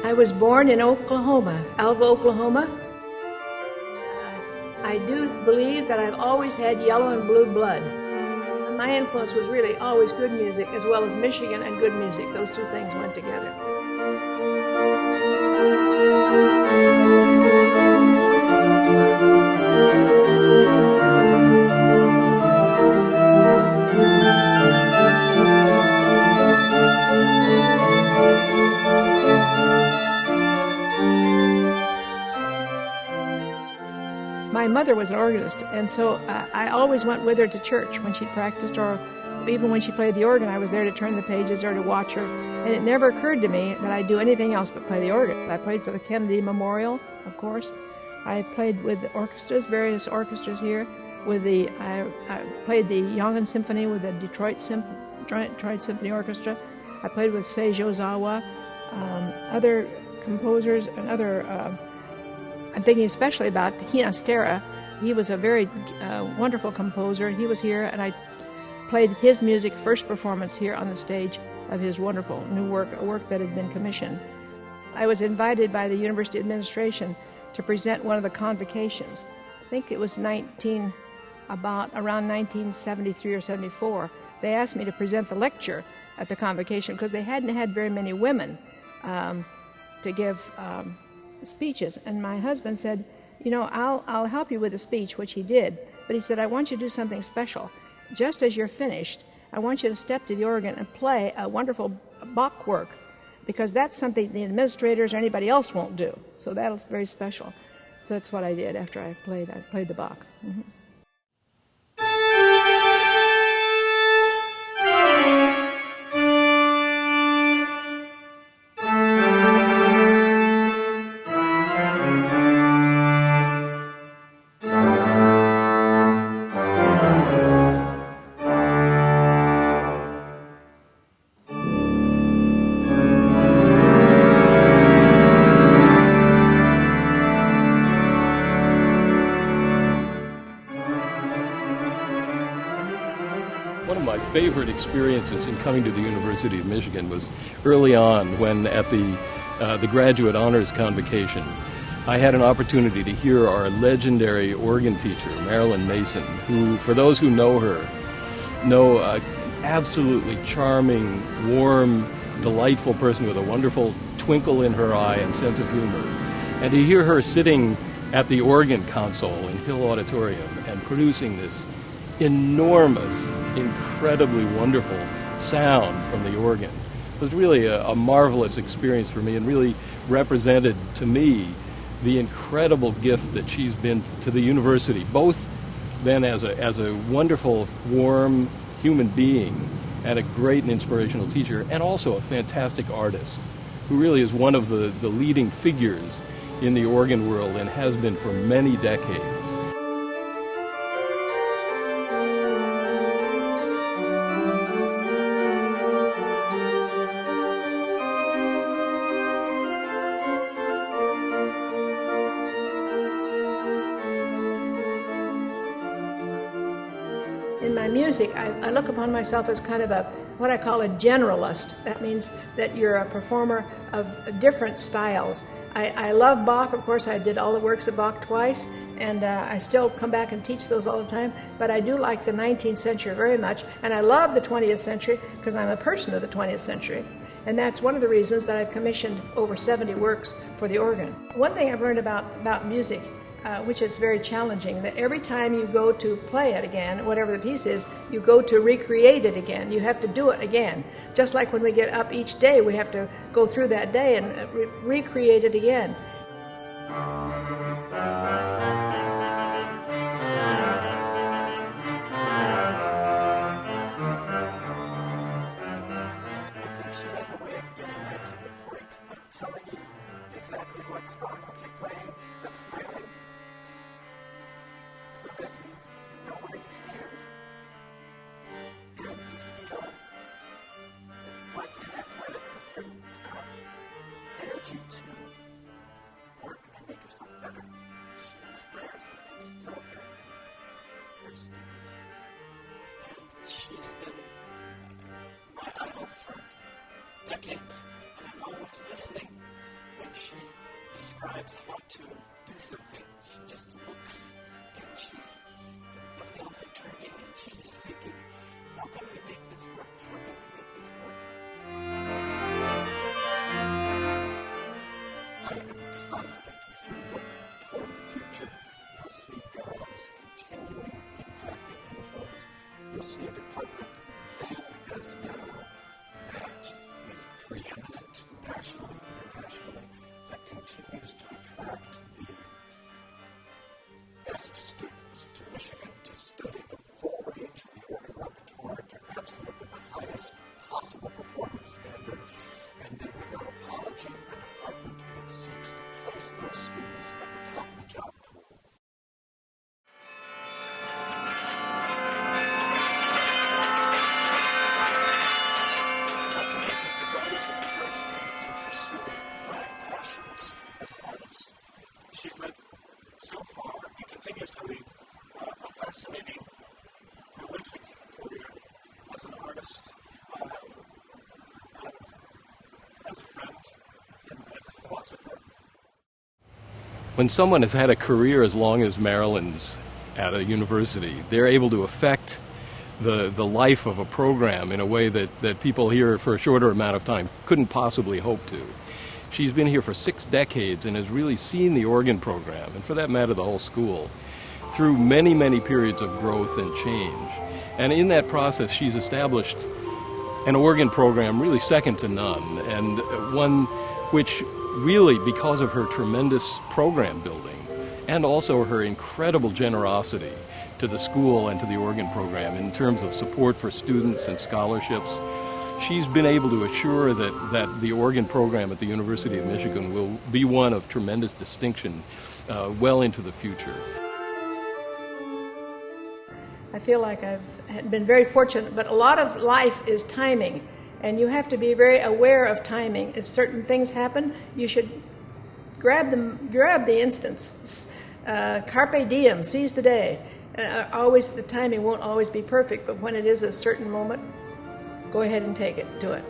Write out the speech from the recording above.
I was born in Oklahoma, Alva, Oklahoma. I do believe that I've always had yellow and blue blood. My influence was really always good music, as well as Michigan and good music. Those two things went together. My mother was an organist, and so I always went with her to church when she practiced, or even when she played the organ. I was there to turn the pages or to watch her, and it never occurred to me that I'd do anything else but play the organ. I played for the Kennedy Memorial, of course. I played with orchestras, various orchestras here. I played the Yongan Symphony with the Detroit Symphony Orchestra. I played with Seiji Ozawa, other composers, and other. I'm thinking especially about Hinastera. He was a very wonderful composer. He was here, and I played his music, first performance here on the stage of his wonderful new work, a work that had been commissioned. I was invited by the University administration to present one of the convocations. I think it was around 1973 or 74. They asked me to present the lecture at the convocation because they hadn't had very many women to give speeches. And my husband said, you know, I'll help you with the speech, which he did. But he said, I want you to do something special. Just as you're finished, I want you to step to the organ and play a wonderful Bach work, because that's something the administrators or anybody else won't do. So that's very special. So that's what I did after I played the Bach. Mm-hmm. One of my favorite experiences in coming to the University of Michigan was early on when at the graduate honors convocation I had an opportunity to hear our legendary organ teacher, Marilyn Mason, who, for those who know her, know an absolutely charming, warm, delightful person with a wonderful twinkle in her eye and sense of humor. And to hear her sitting at the organ console in Hill Auditorium and producing this enormous, incredibly wonderful sound from the organ was really a marvelous experience for me, and really represented to me the incredible gift that she's been to the university, both then as a wonderful, warm human being and a great and inspirational teacher, and also a fantastic artist who really is one of the leading figures in the organ world and has been for many decades. In my music, I look upon myself as kind of what I call a generalist. That means that you're a performer of different styles. I love Bach. Of course, I did all the works of Bach twice, and I still come back and teach those all the time. But I do like the 19th century very much, and I love the 20th century because I'm a person of the 20th century. And that's one of the reasons that I've commissioned over 70 works for the organ. One thing I've learned about music, which is very challenging, that every time you go to play it again, whatever the piece is, you go to recreate it again. You have to do it again. Just like when we get up each day, we have to go through that day and recreate it again. I think she has a way of getting right to the point of telling you exactly what's wrong with your playing, but smiling, so that you know where you stand, and you feel like in athletics a certain energy to work and make yourself better. She inspires and instills that in her students, and she's been my idol for decades, and I'm always listening she describes how to do something, she just looks and the wheels are turning and she's thinking, how can we make this work? How can we make this work? I am confident if you look toward the future, you'll see Marilyn's continuing impact and influence. You'll see a department then as now that is preeminent nationally, internationally, that continues to attract the best students to Michigan to study the full range of the organ repertoire to absolutely the highest possible performance standard, and then without apology, a department that seeks to place those students at the top of the job pool. Dr. Mason has always encouraged me to pursue my passions as an artist. She's led so far and continues to lead a fascinating, prolific career as an artist, and as a friend, and as a philosopher. When someone has had a career as long as Marilyn's at a university, they're able to affect the life of a program in a way that people here for a shorter amount of time couldn't possibly hope to. She's been here for 6 decades and has really seen the organ program, and for that matter the whole school, through many, many periods of growth and change. And in that process she's established an organ program really second to none, and one which really, because of her tremendous program building and also her incredible generosity to the school and to the organ program in terms of support for students and scholarships, she's been able to assure that the organ program at the University of Michigan will be one of tremendous distinction well into the future. I feel like I've been very fortunate, but a lot of life is timing, and you have to be very aware of timing. If certain things happen, you should grab the instance. Carpe diem, seize the day. Always, the timing won't always be perfect, but when it is a certain moment, go ahead and take it, do it.